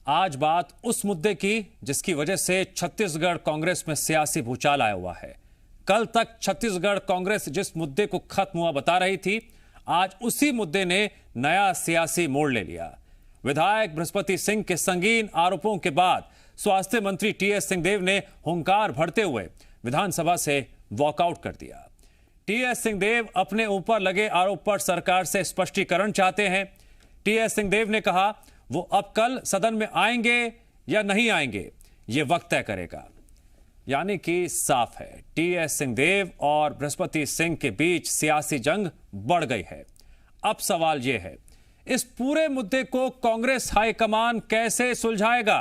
आज बात उस मुद्दे की जिसकी वजह से छत्तीसगढ़ कांग्रेस में सियासी भूचाल आया हुआ है। कल तक छत्तीसगढ़ कांग्रेस जिस मुद्दे को खत्म हुआ बता रही थी, आज उसी मुद्दे ने नया सियासी मोड़ ले लिया। विधायक बृहस्पति सिंह के संगीन आरोपों के बाद स्वास्थ्य मंत्री टीएस सिंहदेव ने हुंकार भरते हुए विधानसभा से वॉकआउट कर दिया। टीएस सिंहदेव अपने ऊपर लगे आरोप पर सरकार से स्पष्टीकरण चाहते हैं। टीएस सिंहदेव ने कहा वो अब कल सदन में आएंगे या नहीं आएंगे, ये वक्त तय करेगा। यानी कि साफ है, टीएस सिंहदेव और बृहस्पति सिंह के बीच सियासी जंग बढ़ गई है। अब सवाल यह है, इस पूरे मुद्दे को कांग्रेस हाईकमान कैसे सुलझाएगा?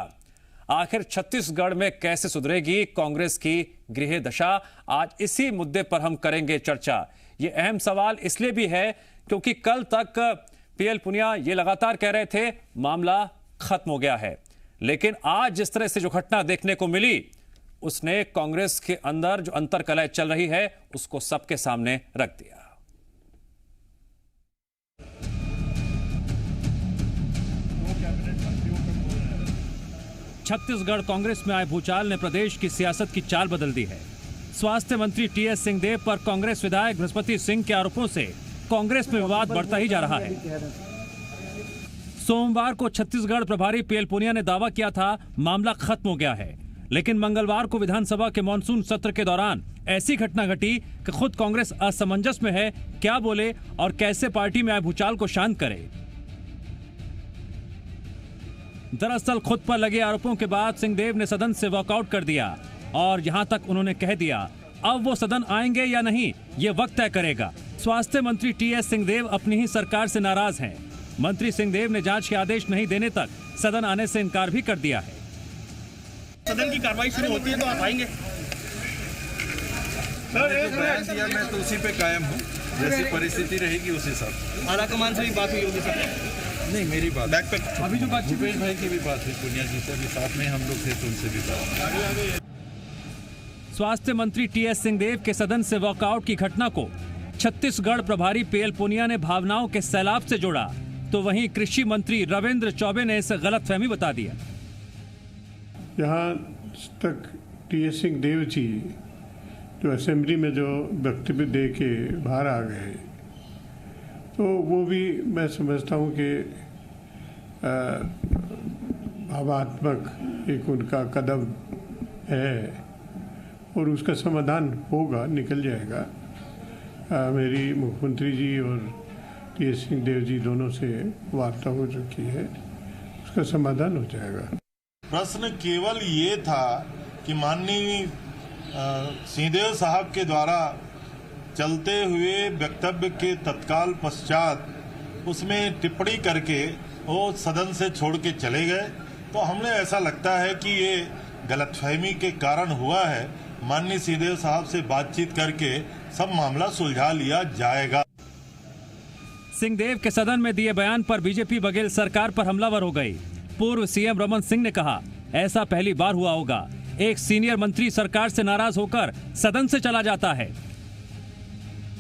आखिर छत्तीसगढ़ में कैसे सुधरेगी कांग्रेस की गृह दशा? आज इसी मुद्दे पर हम करेंगे चर्चा। यह अहम सवाल इसलिए भी है क्योंकि कल तक पीएल पुनिया ये लगातार कह रहे थे मामला खत्म हो गया है, लेकिन आज जिस तरह से जो घटना देखने को मिली उसने कांग्रेस के अंदर जो अंतर्कलह चल रही है उसको सबके सामने रख दिया। छत्तीसगढ़ कांग्रेस में आए भूचाल ने प्रदेश की सियासत की चाल बदल दी है। स्वास्थ्य मंत्री टीएस सिंहदेव पर कांग्रेस विधायक बृहस्पति सिंह के आरोपों से कांग्रेस में विवाद बढ़ता ही जा रहा है। सोमवार को छत्तीसगढ़ प्रभारी पीएल पुनिया ने दावा किया था मामला खत्म हो गया है, लेकिन मंगलवार को विधानसभा के मानसून सत्र के दौरान ऐसी घटना घटी कि खुद कांग्रेस असमंजस में है, क्या बोले और कैसे पार्टी में आए भूचाल को शांत करे। दरअसल खुद पर लगे आरोपों के बाद सिंहदेव ने सदन से वॉकआउट कर दिया और यहां तक उन्होंने कह दिया अब वो सदन आएंगे या नहीं, ये वक्त तय करेगा। स्वास्थ्य मंत्री टीएस सिंहदेव अपनी ही सरकार से नाराज हैं। मंत्री सिंहदेव ने जांच के आदेश नहीं देने तक सदन आने से इनकार भी कर दिया है। सदन की कार्रवाई शुरू होती है तो आप आएंगे? सर मैं तो उसी पे कायम हूँ, जैसी परिस्थिति रहेगी उस हिसाब। आला कमान से भी बात हुई होगी सर? नहीं, मेरी बात बैक पे अभी जो बात भूपेश भाई की भी बात हुई, पुनिया जी से भी साथ में हम लोग थे तो उनसे भी बात। स्वास्थ्य मंत्री टीएस सिंहदेव के सदन से वॉकआउट की घटना को छत्तीसगढ़ प्रभारी पीएल पुनिया ने भावनाओं के सैलाब से जोड़ा, तो वहीं कृषि मंत्री रविंद्र चौबे ने इसे गलतफहमी बता दिया। यहाँ तक टीएस सिंहदेव जी जो असेंबली में जो वक्तव्य दे के बाहर आ गए, तो वो भी मैं समझता हूँ कि भावात्मक एक उनका कदम है और उसका समाधान होगा, निकल जाएगा। मेरी मुख्यमंत्री जी और टीएस सिंहदेव जी दोनों से वार्ता हो चुकी है, उसका समाधान हो जाएगा। प्रश्न केवल ये था कि माननीय सिंहदेव साहब के द्वारा चलते हुए वक्तव्य के तत्काल पश्चात उसमें टिप्पणी करके वो सदन से छोड़ के चले गए, तो हमें ऐसा लगता है कि ये गलतफहमी के कारण हुआ है। माननीय सिंहदेव साहब से बातचीत करके सब मामला सुलझा लिया जाएगा। सिंहदेव के सदन में दिए बयान पर बीजेपी बघेल सरकार पर हमलावर हो गई। पूर्व सीएम रमन सिंह ने कहा ऐसा पहली बार हुआ होगा, एक सीनियर मंत्री सरकार से नाराज होकर सदन से चला जाता है।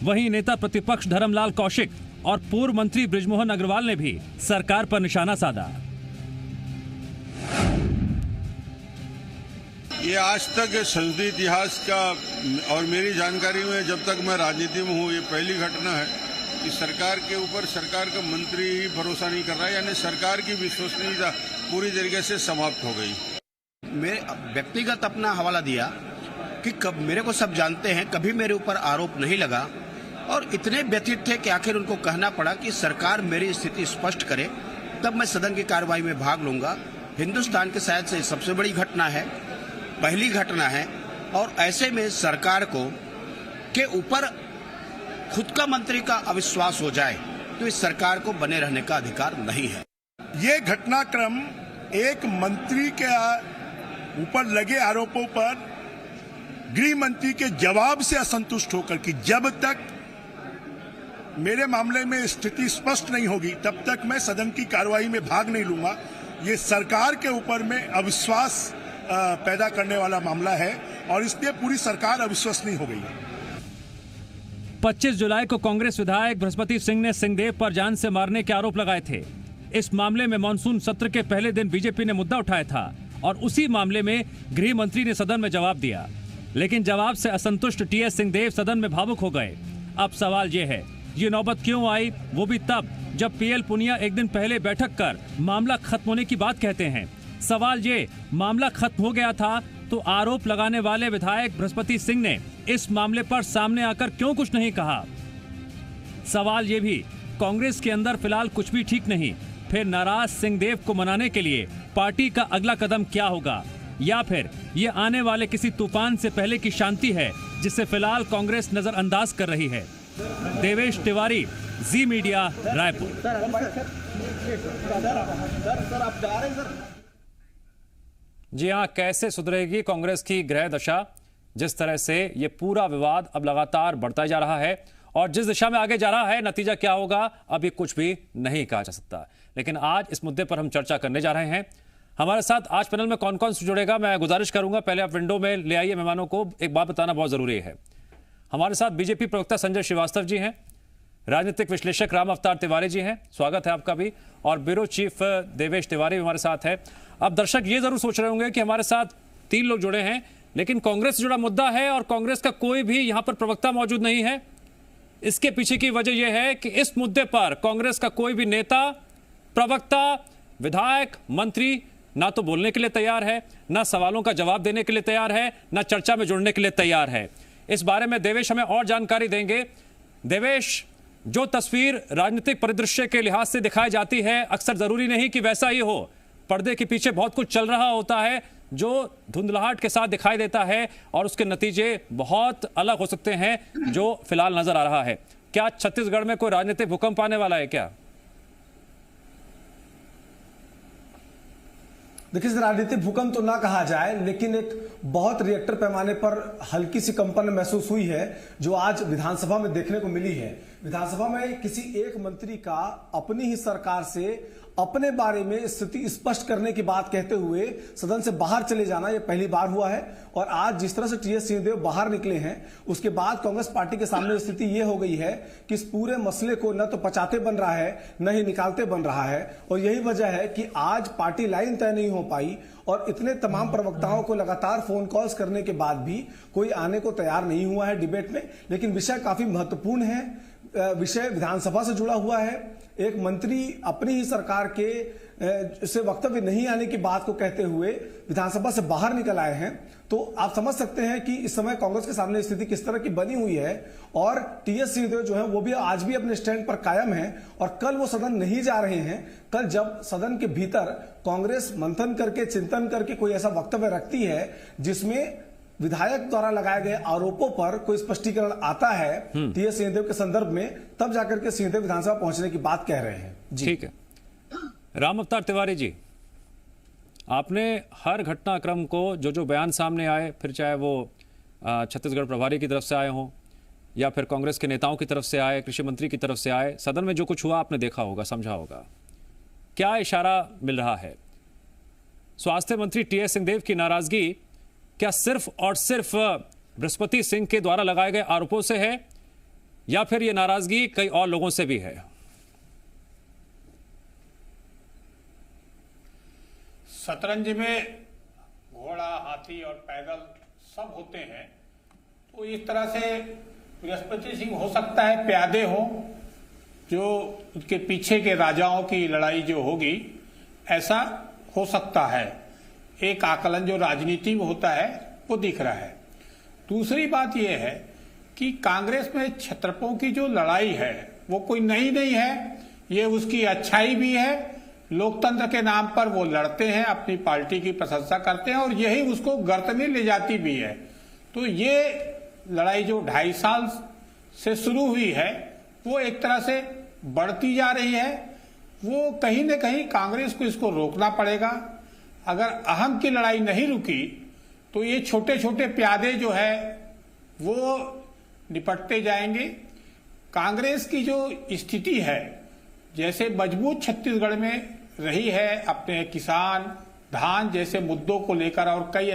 वहीं नेता प्रतिपक्ष धर्मलाल कौशिक और पूर्व मंत्री बृजमोहन अग्रवाल ने भी सरकार पर निशाना साधा। ये आज तक संसदीय इतिहास का और मेरी जानकारी में जब तक मैं राजनीति में हूँ ये पहली घटना है कि सरकार के ऊपर सरकार का मंत्री ही भरोसा नहीं कर रहा है, यानी सरकार की विश्वसनीयता पूरी तरीके से समाप्त हो गई। मेरे व्यक्तिगत अपना हवाला दिया कि कब मेरे को सब जानते हैं, कभी मेरे ऊपर आरोप नहीं लगा और इतने व्यथित थे कि आखिर उनको कहना पड़ा कि सरकार मेरी स्थिति स्पष्ट करे तब मैं सदन की कार्रवाई में भाग लूंगा। हिंदुस्तान के शायद से सबसे बड़ी घटना है, पहली घटना है और ऐसे में सरकार को के ऊपर खुद का मंत्री का अविश्वास हो जाए तो इस सरकार को बने रहने का अधिकार नहीं है। ये घटनाक्रम एक मंत्री के ऊपर लगे आरोपों पर गृह मंत्री के जवाब से असंतुष्ट होकर कि जब तक मेरे मामले में स्थिति स्पष्ट नहीं होगी तब तक मैं सदन की कार्रवाई में भाग नहीं लूंगा, ये सरकार के ऊपर में अविश्वास पैदा करने वाला मामला है और इसलिए पूरी सरकार अविश्वसनीय हो गई है। 25 जुलाई को कांग्रेस विधायक बृहस्पति सिंह ने सिंहदेव पर जान से मारने के आरोप लगाए थे। इस मामले में मानसून सत्र के पहले दिन बीजेपी ने मुद्दा उठाया था और उसी मामले में गृह मंत्री ने सदन में जवाब दिया, लेकिन जवाब से असंतुष्ट टीएस सिंहदेव सदन में भावुक हो गए। अब सवाल ये है, ये नौबत क्यों आई, वो भी तब जब पीएल पुनिया एक दिन पहले बैठक कर मामला खत्म होने की बात कहते हैं। सवाल ये, मामला खत्म हो गया था तो आरोप लगाने वाले विधायक बृहस्पति सिंह ने इस मामले पर सामने आकर क्यों कुछ नहीं कहा। सवाल ये भी, कांग्रेस के अंदर फिलहाल कुछ भी ठीक नहीं, फिर नाराज सिंहदेव को मनाने के लिए पार्टी का अगला कदम क्या होगा, या फिर ये आने वाले किसी तूफान से पहले की शांति है जिसे फिलहाल कांग्रेस नजरअंदाज कर रही है। देवेश तिवारी, जी मीडिया, रायपुर। जी हाँ, कैसे सुधरेगी कांग्रेस की ग्रह दशा, जिस तरह से ये पूरा विवाद अब लगातार बढ़ता जा रहा है और जिस दिशा में आगे जा रहा है, नतीजा क्या होगा अभी कुछ भी नहीं कहा जा सकता। लेकिन आज इस मुद्दे पर हम चर्चा करने जा रहे हैं। हमारे साथ आज पैनल में कौन कौन से जुड़ेगा, मैं गुजारिश करूंगा पहले आप विंडो में ले आइए मेहमानों को। एक बात बताना बहुत जरूरी है, हमारे साथ बीजेपी प्रवक्ता संजय श्रीवास्तव जी हैं, राजनीतिक विश्लेषक राम अवतार तिवारी जी हैं, स्वागत है आपका भी, और ब्यूरो चीफ देवेश तिवारी हमारे साथ है। अब दर्शक ये जरूर सोच रहे होंगे कि हमारे साथ 3 लोग जुड़े हैं, लेकिन कांग्रेस से जुड़ा मुद्दा है और कांग्रेस का कोई भी यहां पर प्रवक्ता मौजूद नहीं है। इसके पीछे की वजह यह है कि इस मुद्दे पर कांग्रेस का कोई भी नेता, प्रवक्ता, विधायक, मंत्री ना तो बोलने के लिए तैयार है, ना सवालों का जवाब देने के लिए तैयार है, ना चर्चा में जुड़ने के लिए तैयार है। इस बारे में देवेश हमें और जानकारी देंगे। देवेश, जो तस्वीर राजनीतिक परिदृश्य के लिहाज से दिखाई जाती है, अक्सर जरूरी नहीं कि वैसा ही हो, पर्दे के पीछे बहुत कुछ चल रहा होता है जो धुंधलाहट के साथ दिखाई देता है और उसके नतीजे बहुत अलग हो सकते हैं जो फिलहाल नजर आ रहा है। क्या छत्तीसगढ़ में कोई राजनीतिक भूकंप आने वाला है क्या? देखिए, राजनीतिक भूकंप तो ना कहा जाए, लेकिन एक बहुत रिएक्टर पैमाने पर हल्की सी कंपन महसूस हुई है जो आज विधानसभा में देखने को मिली है। विधानसभा में किसी एक मंत्री का अपनी ही सरकार से अपने बारे में स्थिति स्पष्ट करने की बात कहते हुए सदन से बाहर चले जाना यह पहली बार हुआ है। और आज जिस तरह से टीएस सिंहदेव बाहर निकले हैं, उसके बाद कांग्रेस पार्टी के सामने स्थिति यह हो गई है कि इस पूरे मसले को न तो पचाते बन रहा है, न ही निकालते बन रहा है। और यही वजह है कि आज पार्टी लाइन तय नहीं हो पाई और इतने तमाम प्रवक्ताओं को लगातार फोन कॉल्स करने के बाद भी कोई आने को तैयार नहीं हुआ है डिबेट में। लेकिन विषय काफी महत्वपूर्ण है, विषय विधानसभा से जुड़ा हुआ है। एक मंत्री अपनी ही सरकार के से वक्तव्य नहीं आने की बात को कहते हुए विधानसभा से बाहर निकल आए हैं, तो आप समझ सकते हैं कि इस समय कांग्रेस के सामने स्थिति किस तरह की बनी हुई है। और टीएस सिंहदेव जो है वो भी आज भी अपने स्टैंड पर कायम है और कल वो सदन नहीं जा रहे हैं। कल जब सदन के भीतर कांग्रेस मंथन करके, चिंतन करके कोई ऐसा वक्तव्य रखती है जिसमें विधायक द्वारा लगाए गए आरोपों पर कोई स्पष्टीकरण आता है टीएस सिंहदेव के संदर्भ में, तब जाकर के सिंहदेव विधानसभा पहुंचने की बात कह रहे हैं। जी ठीक है। राम अवतार तिवारी जी, आपने हर घटनाक्रम को जो बयान सामने आए, फिर चाहे वो छत्तीसगढ़ प्रभारी की तरफ से आए हों या फिर कांग्रेस के नेताओं की तरफ से आए, कृषि मंत्री की तरफ से आए, सदन में जो कुछ हुआ आपने देखा होगा, समझा होगा। क्या इशारा मिल रहा है? स्वास्थ्य मंत्री टीएस सिंहदेव की नाराजगी क्या सिर्फ और सिर्फ बृहस्पति सिंह के द्वारा लगाए गए आरोपों से है या फिर यह नाराजगी कई और लोगों से भी है? शतरंज में घोड़ा, हाथी और पैदल सब होते हैं, तो इस तरह से बृहस्पति सिंह हो सकता है प्यादे हो, जो उसके पीछे के राजाओं की लड़ाई जो होगी, ऐसा हो सकता है। एक आकलन जो राजनीति में होता है वो दिख रहा है। दूसरी बात यह है कि कांग्रेस में छत्रपों की जो लड़ाई है वो कोई नई नहीं है, ये उसकी अच्छाई भी है। लोकतंत्र के नाम पर वो लड़ते हैं, अपनी पार्टी की प्रशंसा करते हैं और यही उसको गर्त में ले जाती भी है। तो ये लड़ाई जो 2.5 साल से शुरू हुई है वो एक तरह से बढ़ती जा रही है। वो कहीं न कहीं कांग्रेस को इसको रोकना पड़ेगा। अगर अहम की लड़ाई नहीं रुकी तो ये छोटे छोटे प्यादे जो है वो निपटते जाएंगे। कांग्रेस की जो स्थिति है, जैसे मजबूत छत्तीसगढ़ में रही है अपने किसान, धान जैसे मुद्दों को लेकर और कई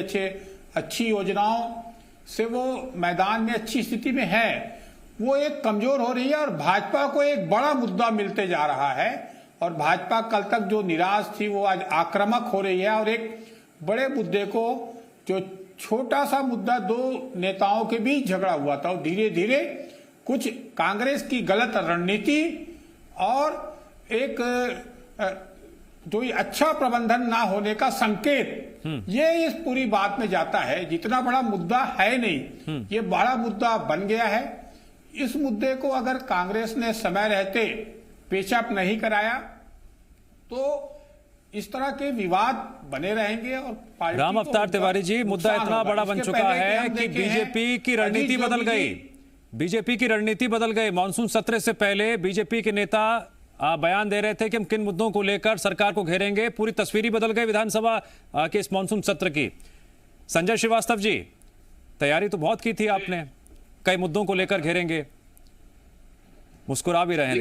अच्छी योजनाओं से वो मैदान में अच्छी स्थिति में है, वो एक कमजोर हो रही है और भाजपा को एक बड़ा मुद्दा मिलते जा रहा है और भाजपा कल तक जो निराश थी वो आज आक्रामक हो रही है और एक बड़े मुद्दे को, जो छोटा सा मुद्दा दो नेताओं के बीच झगड़ा हुआ था, और धीरे धीरे कुछ कांग्रेस की गलत रणनीति और एक जो अच्छा प्रबंधन ना होने का संकेत, ये इस पूरी बात में जाता है। जितना बड़ा मुद्दा है नहीं, ये बड़ा मुद्दा बन गया है। इस मुद्दे को अगर कांग्रेस ने समय रहते पेचअप नहीं कराया तो इस तरह के विवाद बने रहेंगे। और राम अवतार तिवारी जी, मुद्दा इतना बड़ा बन चुका है कि बीजेपी की रणनीति बदल गई। बीजेपी की रणनीति बदल गई। मानसून सत्र से पहले बीजेपी के नेता बयान दे रहे थे कि हम किन मुद्दों को लेकर सरकार को घेरेंगे। पूरी तस्वीर ही बदल गई विधानसभा के इस मानसून सत्र की। संजय श्रीवास्तव जी, तैयारी तो बहुत की थी आपने, कई मुद्दों को लेकर घेरेंगे। मुस्कुरा भी रहे हैं,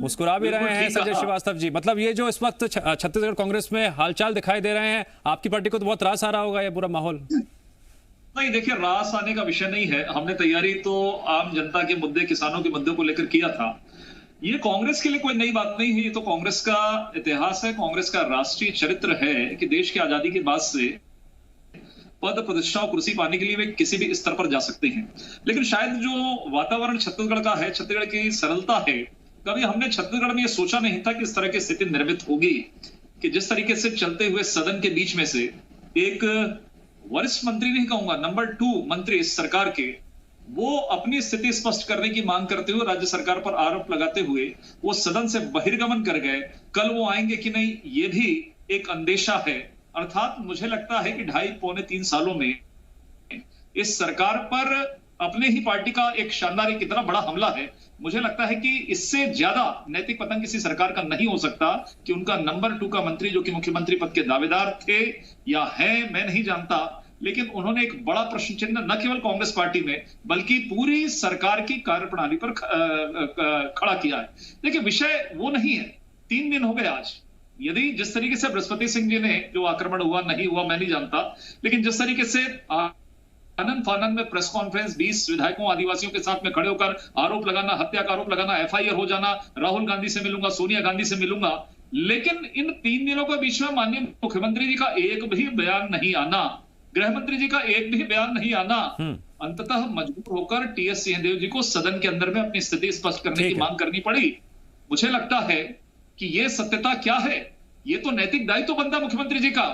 मुस्कुरा भी रहे हैं संजय श्रीवास्तव जी। मतलब ये जो इस वक्त छत्तीसगढ़ कांग्रेस में हालचाल दिखाई दे रहे हैं, आपकी पार्टी को तो बहुत रास आ रहा होगा ये पूरा माहौल। नहीं, देखिए, रास आने का विषय नहीं है। हमने तैयारी तो आम जनता के मुद्दे, किसानों के मुद्दे को लेकर किया था। ये कांग्रेस के लिए कोई नई बात नहीं है। ये तो कांग्रेस का इतिहास है, कांग्रेस का राष्ट्रीय चरित्र है कि देश की आजादी के बाद से पद प्रतिष्ठा और कुर्सी पाने के लिए वे किसी भी स्तर पर जा सकते हैं। लेकिन शायद जो वातावरण छत्तीसगढ़ का है, छत्तीसगढ़ की सरलता है, कभी हमने छत्तीसगढ़ में ये सोचा नहीं था कि इस तरह की स्थिति निर्मित होगी कि जिस तरीके से चलते हुए सदन के बीच में से एक वरिष्ठ मंत्री, नहीं कहूंगा, नंबर 2 मंत्री इस सरकार के, वो अपनी स्थिति स्पष्ट करने की मांग करते हुए, राज्य सरकार पर आरोप लगाते हुए वो सदन से बहिर्गमन कर गए। कल वो आएंगे कि नहीं, ये भी एक अंदेशा है। अर्थात मुझे लगता है कि 2.5-3 सालों में इस सरकार पर अपने ही पार्टी का एक शानदार, एक इतना बड़ा हमला है। मुझे लगता है कि इससे ज्यादा नैतिक पतन किसी सरकार का नहीं हो सकता कि उनका नंबर 2 का मंत्री, जो कि मुख्यमंत्री पद के दावेदार थे या हैं, मैं नहीं जानता, लेकिन उन्होंने एक बड़ा प्रश्न चिन्ह न केवल कांग्रेस पार्टी में बल्कि पूरी सरकार की कार्यप्रणाली पर खड़ा किया है। देखिए, विषय वो नहीं है। 3 दिन हो गए आज। यदि जिस तरीके से बृहस्पति सिंह जी ने, जो आक्रमण हुआ नहीं हुआ मैं नहीं जानता, लेकिन जिस तरीके से आनंद फानंद में प्रेस कॉन्फ्रेंस 20 विधायकों, आदिवासियों के साथ में खड़े होकर आरोप लगाना, हत्या का आरोप लगाना, FIR हो जाना, राहुल गांधी से मिलूंगा, सोनिया गांधी से मिलूंगा, लेकिन इन 3 दिनों के बीच में माननीय मुख्यमंत्री जी का एक भी बयान नहीं आना, गृह मंत्री जी का एक भी बयान नहीं आना, अंततः मजबूर होकर TS सिंहदेव जी को सदन के अंदर में अपनी स्थिति स्पष्ट करने की मांग करनी पड़ी। मुझे लगता है कि ये सत्यता क्या है? ये तो नैतिक दायित्व बनता मुख्यमंत्री जी का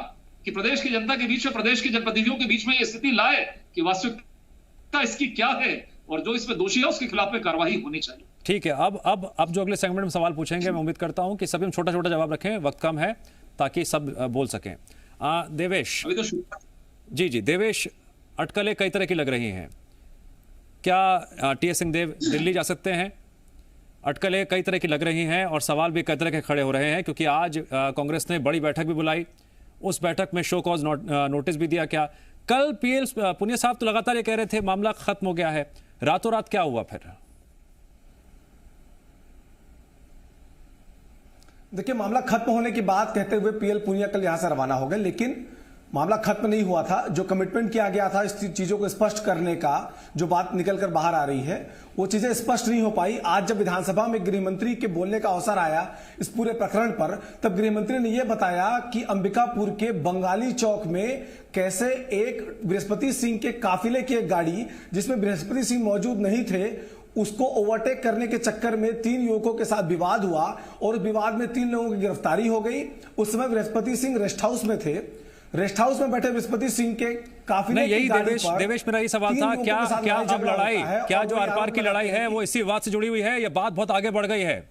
कि प्रदेश की जनता के बीच में, प्रदेश के जनप्रतिनिधियों के बीच में ये स्थिति लाए कि वास्तविकता इसकी क्या है और जो इसमें दोषी है उसके खिलाफ में कार्रवाई होनी चाहिए। ठीक है, अब जो अगले सेगमेंट में सवाल पूछेंगे, मैं उम्मीद करता हूं कि सभी हम छोटा छोटा जवाब रखें, वक्त कम है, ताकि सब बोल सकें। देवेश जी, देवेश, अटकलें कई तरह की लग रही हैं। क्या TS सिंहदेव दिल्ली जा सकते हैं? अटकलें कई तरह की लग रही हैं और सवाल भी कई तरह के खड़े हो रहे हैं, क्योंकि आज कांग्रेस ने बड़ी बैठक भी बुलाई, उस बैठक में शो कॉज नोटिस भी दिया। क्या कल PL पुनिया साहब तो लगातार ये कह रहे थे मामला खत्म हो गया है, रातों रात क्या हुआ फिर? देखिए, मामला खत्म होने की बात कहते हुए PL पुनिया कल यहां से रवाना हो गए, लेकिन मामला खत्म नहीं हुआ था। जो कमिटमेंट किया गया था इस चीजों को स्पष्ट करने का, जो बात निकलकर बाहर आ रही है, वो चीजें स्पष्ट नहीं हो पाई। आज जब विधानसभा में गृहमंत्री के बोलने का अवसर आया इस पूरे प्रकरण पर, तब गृहमंत्री ने यह बताया कि अंबिकापुर के बंगाली चौक में कैसे एक बृहस्पति सिंह के काफिले की एक गाड़ी, जिसमें बृहस्पति सिंह मौजूद नहीं थे, उसको ओवरटेक करने के चक्कर में 3 युवकों के साथ विवाद हुआ और उस विवाद में 3 लोगों की गिरफ्तारी हो गई। उस समय बृहस्पति सिंह रेस्ट हाउस में थे। रेस्ट हाउस में बैठे बृहस्पति सिंह के काफिले यही देवेश मेरा ये सवाल था, क्या अब लड़ाई, क्या जो आर पार की लड़ाई है वो इसी बात से जुड़ी हुई है या बात बहुत आगे बढ़ गई है?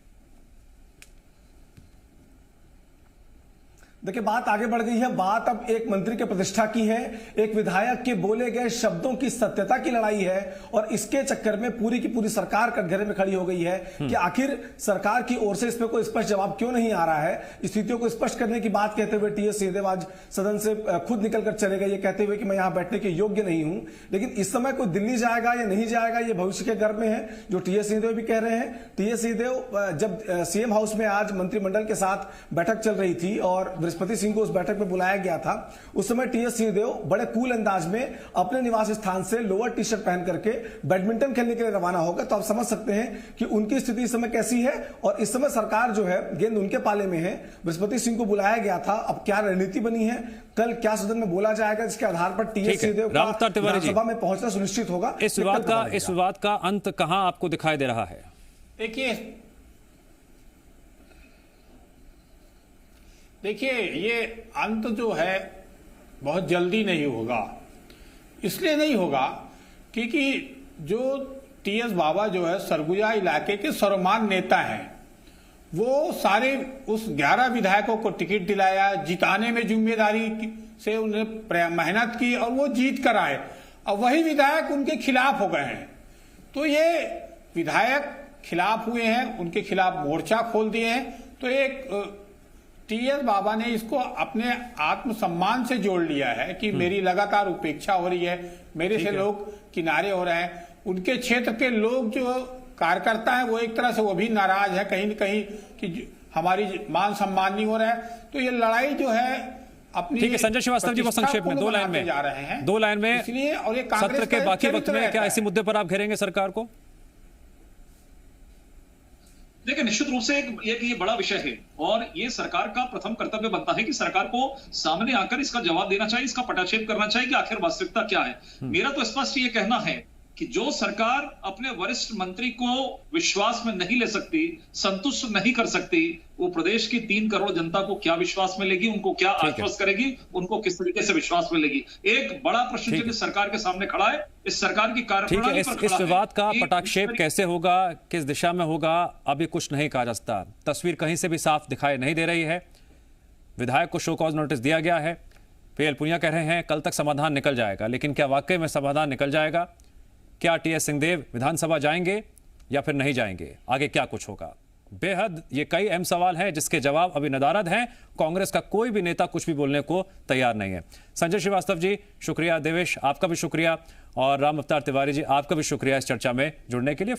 देखिए, बात आगे बढ़ गई है। बात अब एक मंत्री के प्रतिष्ठा की है, एक विधायक के बोले गए शब्दों की सत्यता की लड़ाई है, और इसके चक्कर में पूरी की पूरी सरकार कटघरे में खड़ी हो गई है कि आखिर सरकार की ओर से इस पर कोई स्पष्ट जवाब क्यों नहीं आ रहा है। स्थितियों को स्पष्ट करने की बात कहते हुए TS सिंहदेव आज सदन से खुद निकलकर चले गए, ये कहते हुए कि मैं यहां बैठने के योग्य नहीं हूं। लेकिन इस समय कोई दिल्ली जाएगा या नहीं जाएगा, ये भविष्य के गर्भ में है, जो TS सिंहदेव भी कह रहे हैं। TS सिंहदेव जब CM हाउस में आज मंत्रिमंडल के साथ बैठक चल रही थी और बृहस्पति सिंह को उस बैठक में बुलाया गया था, उस समय टीएस सिंहदेव बड़े कूल अंदाज में अपने निवास स्थान से लोअर टी शर्ट पहन करके बैडमिंटन खेलने के लिए रवाना हो गए। तो आप समझ सकते हैं कि उनकी स्थिति इस समय कैसी है, और इस समय सरकार जो है गेंद उनके पाले में है। बृहस्पति सिंह को बुलाया गया था, अब क्या रणनीति बनी है, कल क्या सदन में बोला जाएगा, जिसके आधार पर टीएस सिंहदेव का विधानसभा में पहुंचना सुनिश्चित होगा। इस विवाद का अंत कहां आपको दिखाई दे रहा है? देखिए ये अंत जो है बहुत जल्दी नहीं होगा। इसलिए नहीं होगा क्योंकि जो टीएस बाबा जो है सरगुजा इलाके के सर्वमान्य नेता हैं, वो सारे उस 11 विधायकों को टिकट दिलाया, जिताने में जिम्मेदारी से उन्हें मेहनत की और वो जीत कर आए। अब वही विधायक उनके खिलाफ हो गए हैं। तो ये विधायक खिलाफ हुए हैं, उनके खिलाफ मोर्चा खोल दिए हैं। तो एक टीएस बाबा ने इसको अपने आत्मसम्मान से जोड़ लिया है कि मेरी लगातार उपेक्षा हो रही है, मेरे से लोग किनारे हो रहे हैं। उनके क्षेत्र के लोग जो कार्यकर्ता हैं वो एक तरह से वो भी नाराज है कहीं न कहीं कि हमारी मान सम्मान नहीं हो रहा है। तो ये लड़ाई जो है अपनी, ठीक है संजय श्रीवास्तव जी, वो संक्षेप में 2 लाइन में जा रहे हैं, 2 लाइन में इसलिए। और ये सत्र के बाकी वक्त में क्या इसी मुद्दे पर आप घेरेंगे सरकार को? देखिए निश्चित रूप से ये बड़ा विषय है और ये सरकार का प्रथम कर्तव्य बनता है कि सरकार को सामने आकर इसका जवाब देना चाहिए, इसका पटाक्षेप करना चाहिए कि आखिर वास्तविकता क्या है। मेरा तो स्पष्ट ये कहना है कि जो सरकार अपने वरिष्ठ मंत्री को विश्वास में नहीं ले सकती, संतुष्ट नहीं कर सकती, वो प्रदेश की 3 करोड़ जनता को क्या विश्वास में लेगी, उनको क्या आश्वस्त करेगी, उनको किस तरीके से विश्वास में लेगी? एक बड़ा प्रश्न चिन्ह सरकार के सामने खड़ा है। इस सरकार की कार्यप्रणाली पर इस विवाद का पटाक्षेप कैसे होगा, किस दिशा में होगा, अभी कुछ नहीं कहा जा सकता। तस्वीर कहीं से भी साफ दिखाई नहीं दे रही है। विधायक को शो कॉज नोटिस दिया गया है। पीएल पुनिया कह रहे हैं कल तक समाधान निकल जाएगा, लेकिन क्या वाकई में समाधान निकल जाएगा? क्या टीएस सिंहदेव विधानसभा जाएंगे या फिर नहीं जाएंगे? आगे क्या कुछ होगा? बेहद ये कई अहम सवाल हैं जिसके जवाब अभी नदारद हैं। कांग्रेस का कोई भी नेता कुछ भी बोलने को तैयार नहीं है। संजय श्रीवास्तव जी शुक्रिया, देवेश आपका भी शुक्रिया, और राम अवतार तिवारी जी आपका भी शुक्रिया इस चर्चा में जुड़ने के लिए।